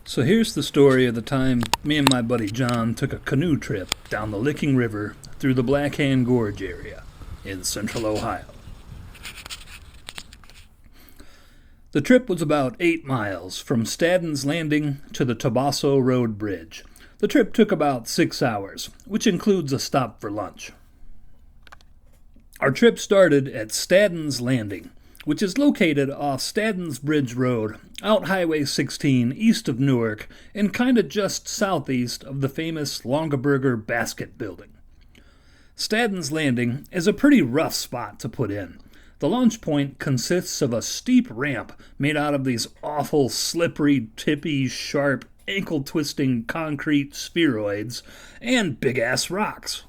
So here's the story of the time me and my buddy John took a canoe trip down the Licking River through the Blackhand Gorge area in central Ohio. The trip was about 8 miles from Stadden's Landing to the Toboso Road bridge. The trip took about 6 hours, which includes a stop for lunch. Our trip started at Stadden's Landing, which is located off Stadden's Bridge Road, out Highway 16 east of Newark and kinda just southeast of the famous Longaberger Basket Building. Stadden's Landing is a pretty rough spot to put in. The launch point consists of a steep ramp made out of these awful, slippery, tippy, sharp, ankle-twisting concrete spheroids and big-ass rocks.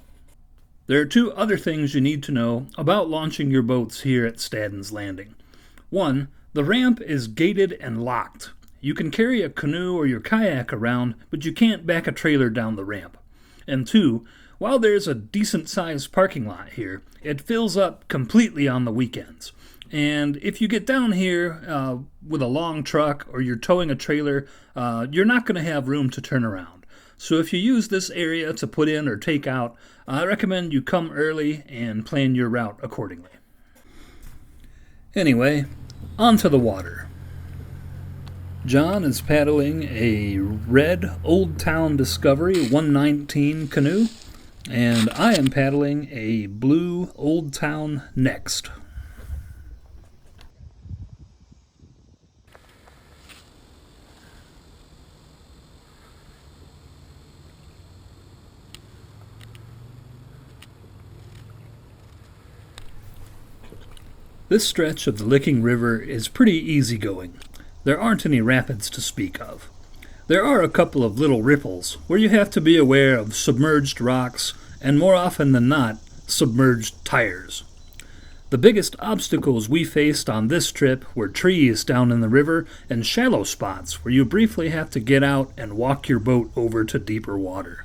There are 2 other things you need to know about launching your boats here at Stadden's Landing. 1. The ramp is gated and locked. You can carry a canoe or your kayak around, but you can't back a trailer down the ramp. And 2. While there's a decent-sized parking lot here, it fills up completely on the weekends. And if you get down here with a long truck or you're towing a trailer, you're not going to have room to turn around. So if you use this area to put in or take out, I recommend you come early and plan your route accordingly. Anyway, onto the water. John is paddling a red Old Town Discovery 119 canoe, and I am paddling a blue Old Town Next. This stretch of the Licking River is pretty easygoing. There aren't any rapids to speak of. There are a couple of little ripples where you have to be aware of submerged rocks and, more often than not, submerged tires. The biggest obstacles we faced on this trip were trees down in the river and shallow spots where you briefly have to get out and walk your boat over to deeper water.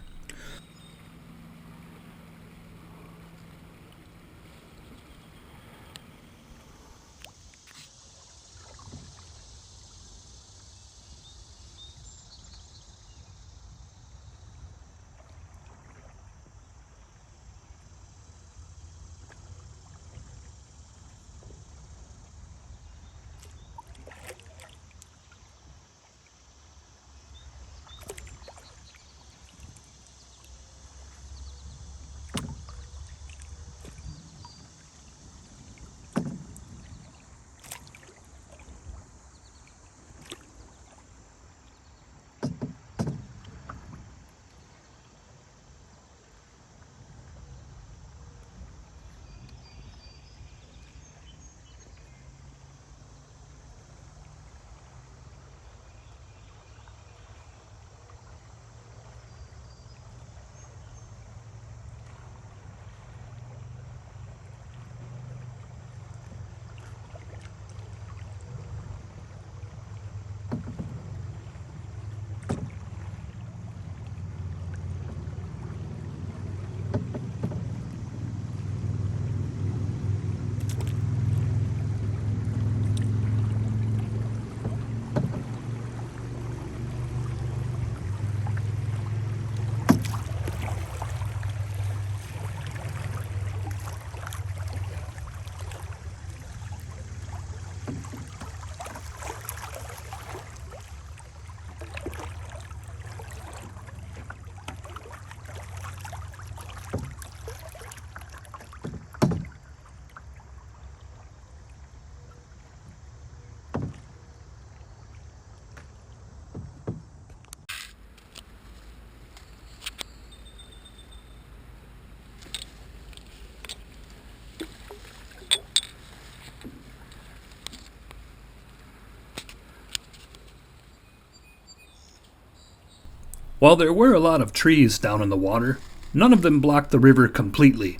While there were a lot of trees down in the water, none of them blocked the river completely.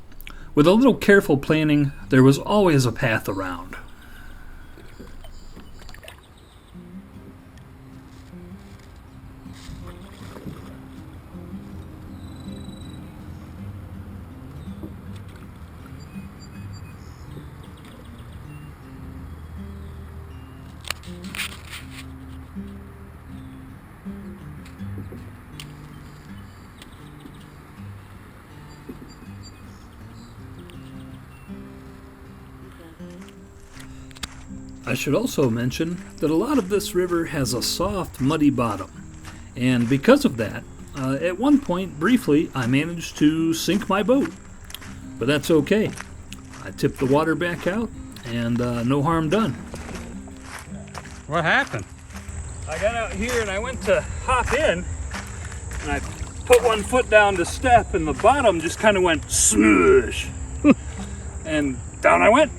With a little careful planning, there was always a path around. I should also mention that a lot of this river has a soft, muddy bottom, and because of that, at one point, briefly, I managed to sink my boat. But that's okay. I tipped the water back out, and no harm done. What happened? I got out here and I went to hop in, and I put one foot down to step, and the bottom just kind of went smoosh. And down I went.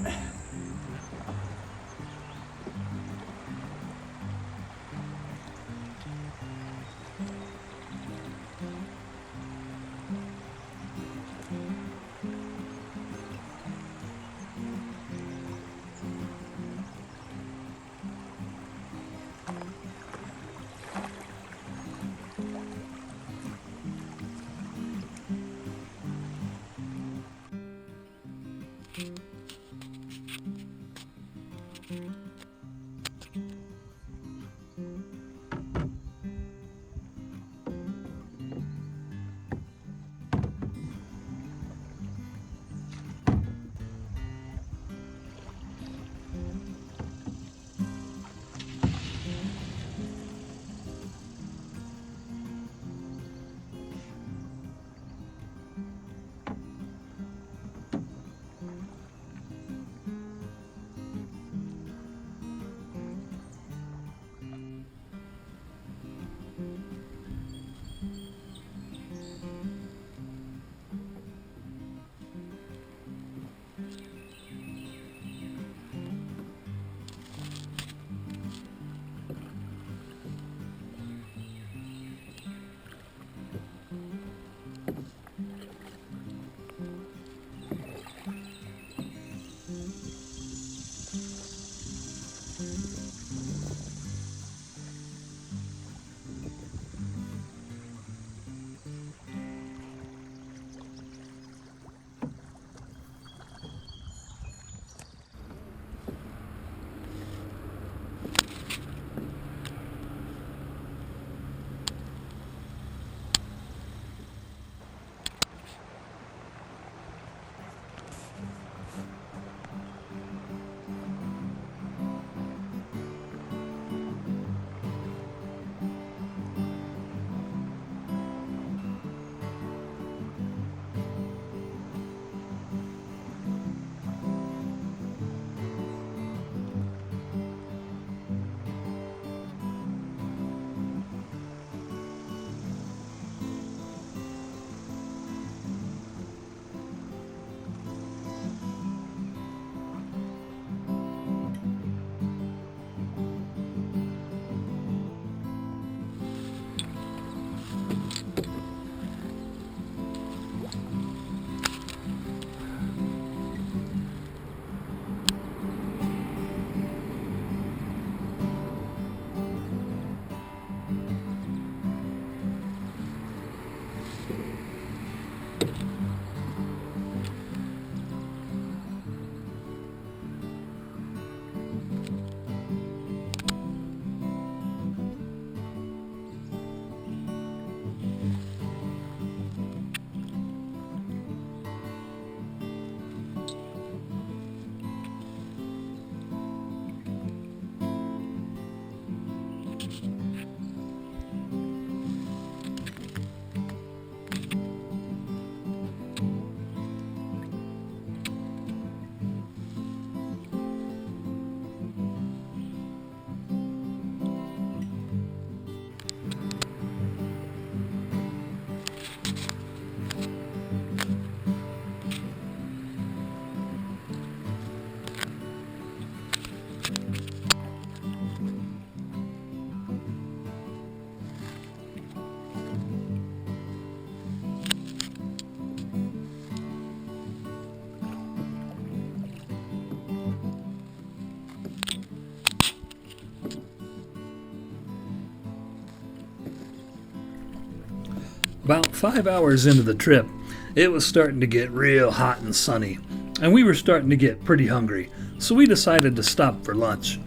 About 5 hours into the trip, it was starting to get real hot and sunny, and we were starting to get pretty hungry, so we decided to stop for lunch.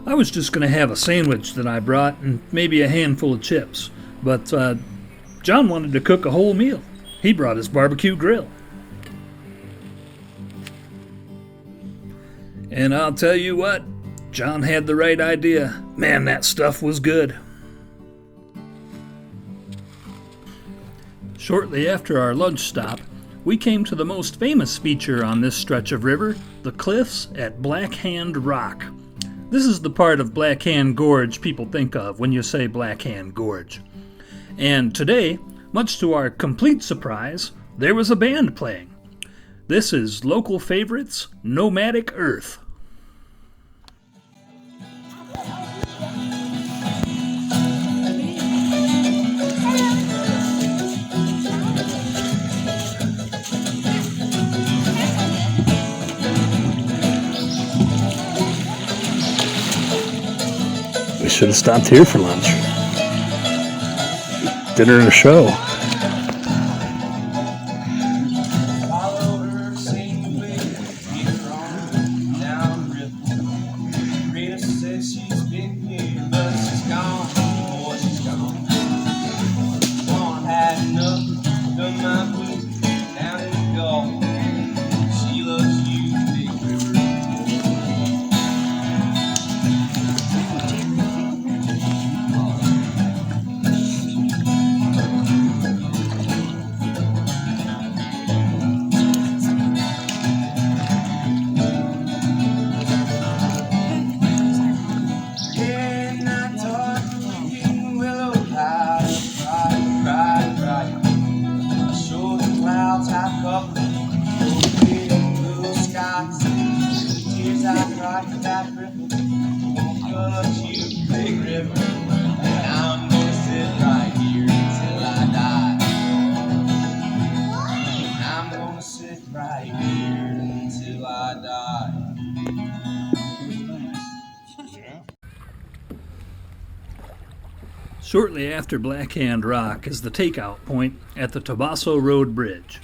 I was just going to have a sandwich that I brought and maybe a handful of chips, but John wanted to cook a whole meal. He brought his barbecue grill. And I'll tell you what, John had the right idea. Man, that stuff was good. Shortly after our lunch stop, we came to the most famous feature on this stretch of river, the cliffs at Blackhand Rock. This is the part of Blackhand Gorge people think of when you say Blackhand Gorge. And today, much to our complete surprise, there was a band playing. This is local favorites, Nomadic Earth. We should have stopped here for lunch. Dinner and a show. Shortly after Blackhand Rock is the takeout point at the Toboso Road bridge.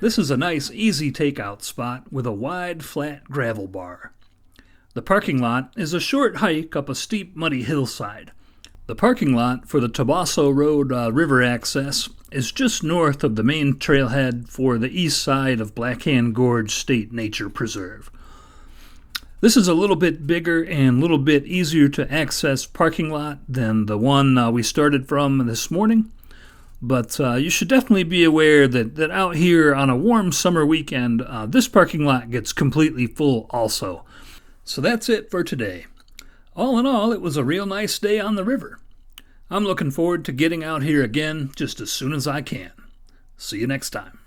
This is a nice, easy takeout spot with a wide, flat gravel bar. The parking lot is a short hike up a steep, muddy hillside. The parking lot for the Toboso Road river access is just north of the main trailhead for the east side of Blackhand Gorge State Nature Preserve. This is a little bit bigger and a little bit easier to access parking lot than the one we started from this morning. But you should definitely be aware that out here on a warm summer weekend, this parking lot gets completely full also. So that's it for today. All in all, it was a real nice day on the river. I'm looking forward to getting out here again just as soon as I can. See you next time.